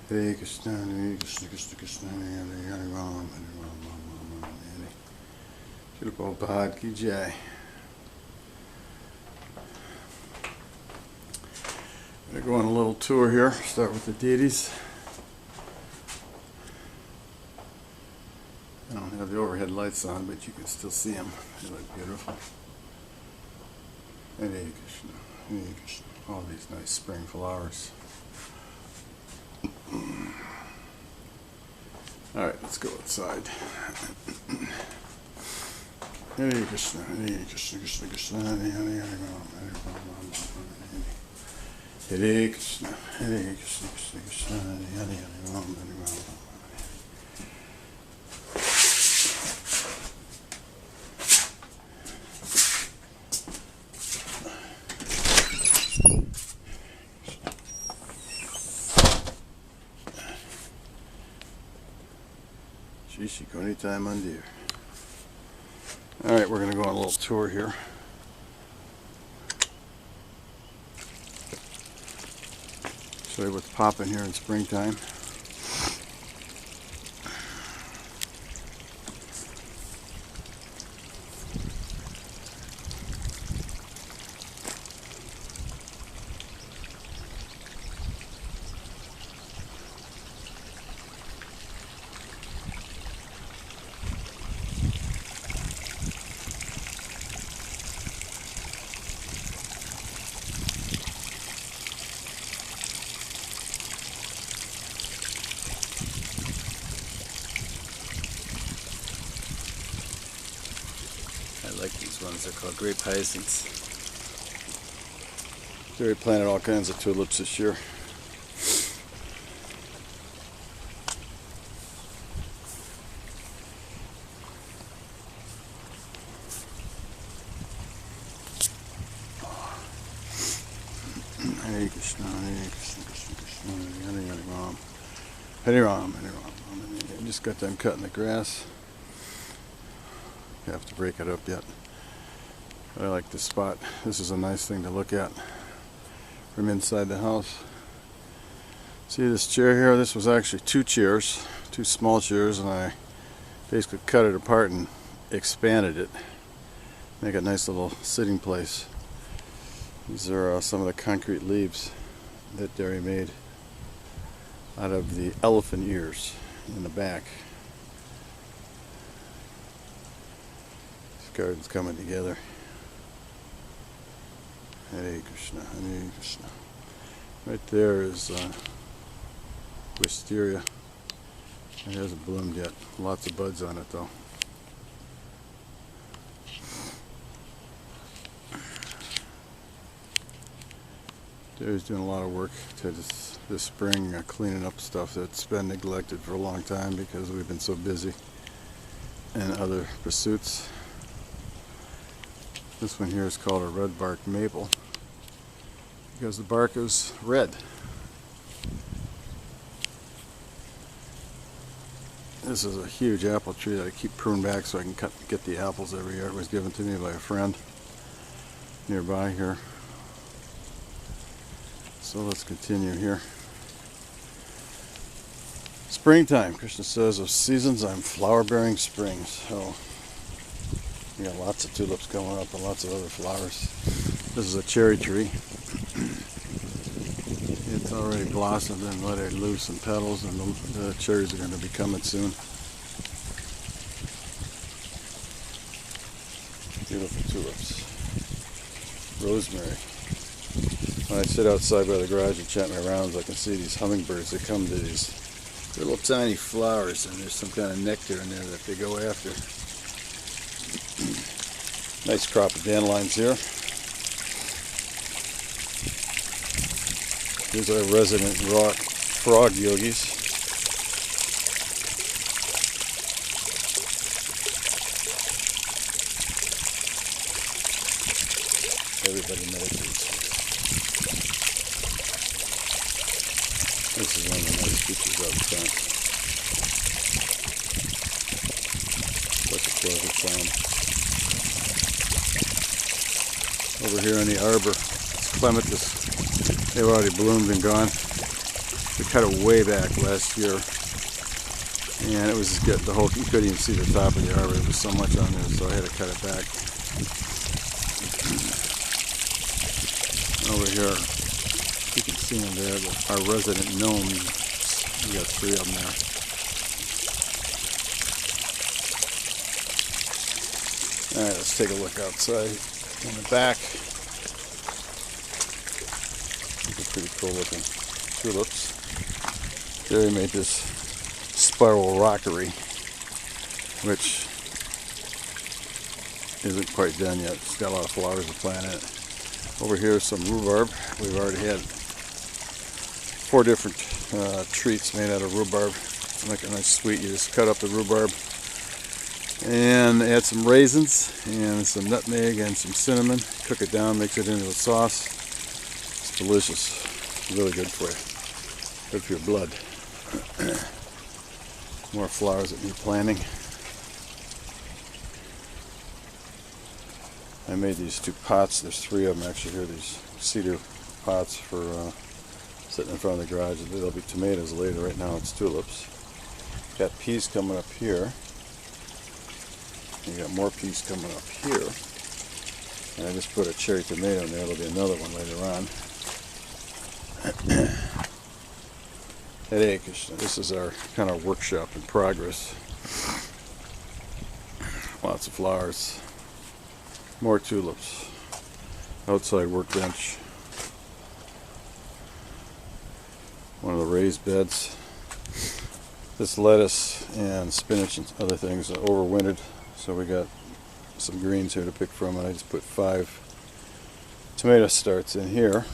Hare Krishna, Hare Krishna, Krishna Krishna, Hare Hare Ram, Hare Ram, Ram Ram, Hare. Shri Prabhupada ki jai. I'm going to go on a little tour here. Start with the deities. I don't have the overhead lights on, but you can still see them. They look beautiful. Hare Krishna, Hare Krishna. All these nice spring flowers. Alright, let's go outside. Hare Krishna, Hare Krishna, Krishna Krishna, Hare Hare, Hare Ram, Hare Ram, Ram Ram, Hare. Hare Krishna, Hare Krishna, Krishna Krishna, Hare Hare, Hare Ram, Hare Ram, Ram. Nitai Mandir. Alright, we're going to go on a little tour here. Show you what's popping here in springtime. I like these ones, they're called grape hyacinths. Jerry planted all kinds of tulips this year. Hare Krishna, Hare Krishna, Krishna Krishna, Hare Hare, Hare Ram, Hare Ram, Hare Ram. I just got done cutting the grass. You have to break it up yet. But I like this spot. This is a nice thing to look at from inside the house. See this chair here? This was actually two chairs, two small chairs, and I basically cut it apart and expanded it. Make a nice little sitting place. These are some of the concrete leaves that Derry made out of the elephant ears in the back. Gardens coming together. Hare Krishna, Hare Krishna. Right there is wisteria. It hasn't bloomed yet. Lots of buds on it though. Derry's doing a lot of work to this spring, cleaning up stuff that's been neglected for a long time because we've been so busy in other pursuits. This one here is called a red bark maple because the bark is red. This is a huge apple tree that I keep pruning back so I can get the apples every year. It was given to me by a friend nearby here. So let's continue here. Springtime. Krishna says, of seasons I'm flower-bearing spring. So we got lots of tulips coming up and lots of other flowers. This is a cherry tree. It's already blossomed and let it loose some petals, and the cherries are going to be coming soon. Beautiful tulips. Rosemary. When I sit outside by the garage and chant my rounds, I can see these hummingbirds that come to these little tiny flowers, and there's some kind of nectar in there that they go after. Nice crop of dandelions here. Here's our resident rock frog yogis. Everybody meditates. This is one of the nice features out front. Such a pleasant sound. Over here in the arbor, it's clematis. They've already bloomed and gone. We cut it way back last year, and it was just getting the whole, you couldn't even see the top of the arbor. There was so much on there, so I had to cut it back. Over here, you can see them there, our resident gnomes. We got 3 of them there. Alright, let's take a look outside in the back. These are pretty cool looking tulips. Jerry made this spiral rockery, which isn't quite done yet. It's got a lot of flowers to plant in it. Over here is some rhubarb. We've already had 4 different treats made out of rhubarb. Make a nice sweet. You just cut up the rhubarb and add some raisins and some nutmeg and some cinnamon. Cook it down, mix it into a sauce. It's delicious. It's really good for you. Good for your blood. More flowers that need planting. I made these 2 pots. There's 3 of them actually here. These cedar pots for sitting in front of the garage. There'll be tomatoes later. Right now it's tulips. Got peas coming up here. You got more peas coming up here. And I just put a cherry tomato in there. There'll be another one later on. Hey Krsna, this is our kind of workshop in progress. Lots of flowers. More tulips. Outside workbench. One of the raised beds. This lettuce and spinach and other things are overwintered, so we got some greens here to pick from, and I just put 5 tomato starts in here.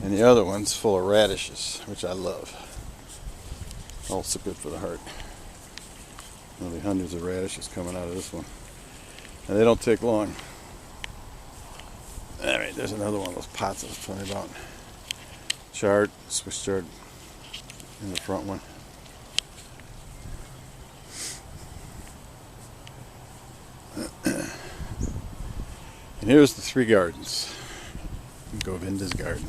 And the other one's full of radishes, which I love. Also good for the heart. There'll be hundreds of radishes coming out of this one. And they don't take long. Alright, there's another one of those pots I was talking about. Chard, Swiss chard in the front one. And here's the 3 gardens. Govinda's garden.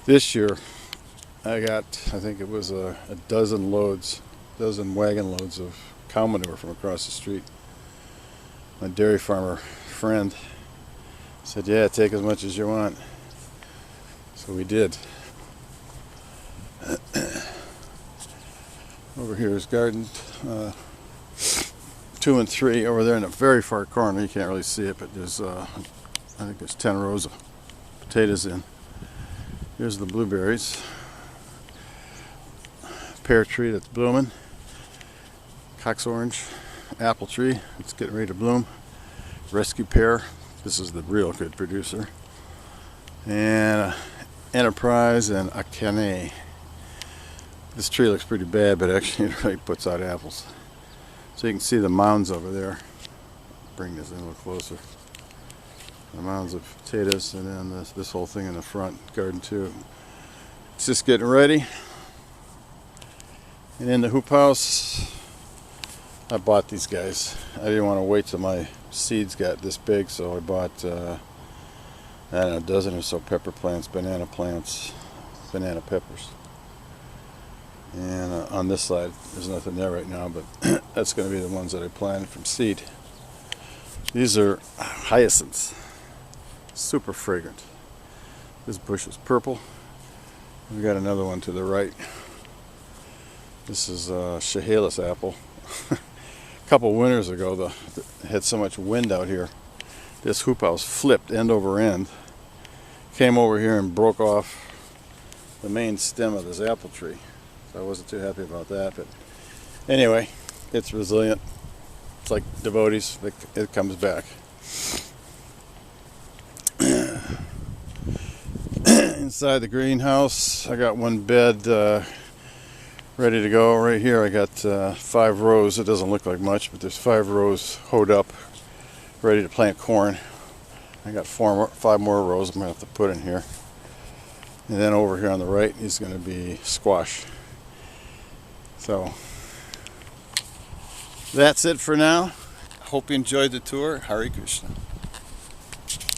This year I got, I think it was a dozen wagon loads of cow manure from across the street. My dairy farmer friend said, yeah, take as much as you want. So we did. Over here is garden 2 and 3 over there in the very far corner. You can't really see it, but there's I think there's 10 rows of potatoes in. Here's the blueberries. Pear tree that's blooming. Cox orange. Apple tree. It's getting ready to bloom. Rescue pear. This is the real good producer. And Enterprise and Akane. This tree looks pretty bad, but actually it really puts out apples. So you can see the mounds over there. Bring this in a little closer. The mounds of potatoes, and then this whole thing in the front, garden 2. It's just getting ready. And in the hoop house, I bought these guys. I didn't want to wait till my seeds got this big, so I bought I don't know, a dozen or so pepper plants, banana plants, banana peppers. And on this side, there's nothing there right now, but that's going to be the ones that I planted from seed. These are hyacinths. Super fragrant. This bush is purple. We've got another one to the right. This is Chehalis apple. A couple winters ago, it had so much wind out here. This hoop house flipped end over end. Came over here and broke off the main stem of this apple tree. So I wasn't too happy about that. But anyway, it's resilient. It's like devotees. It comes back. Inside the greenhouse, I got one bed ready to go. Right here I got 5 rows. It doesn't look like much, but there's 5 rows hoed up, ready to plant corn. I got 5 more rows I'm going to have to put in here. And then over here on the right is going to be squash. So That's it for now. Hope you enjoyed the tour. Hare Krishna.